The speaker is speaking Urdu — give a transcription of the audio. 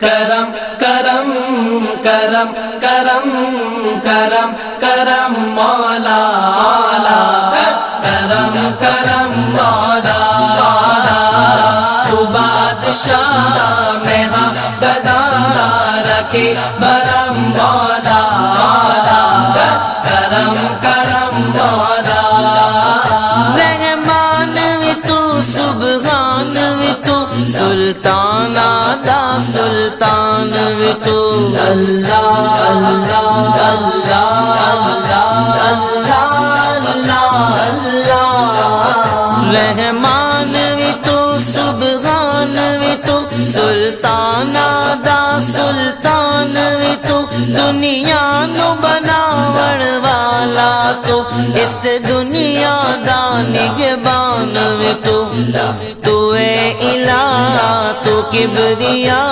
کرم کرم کرم کرم کرم کرم مولا کرم کرم مولا تو بادشاہ میرا گدا رکھے برم مولا کرم کرم مولا رحمان وی تو سبحان وی تو سلطان آدھا سلطان وی تو اللہ اللہ اللہ اللہ اللہ اللہ رحمان وی تو سبحان وی تو سلطان آدھا سلطان وی تو دنیا نو بناون والا تو اس دنیا دا نگہبان وی تو اے الہ تو کبریا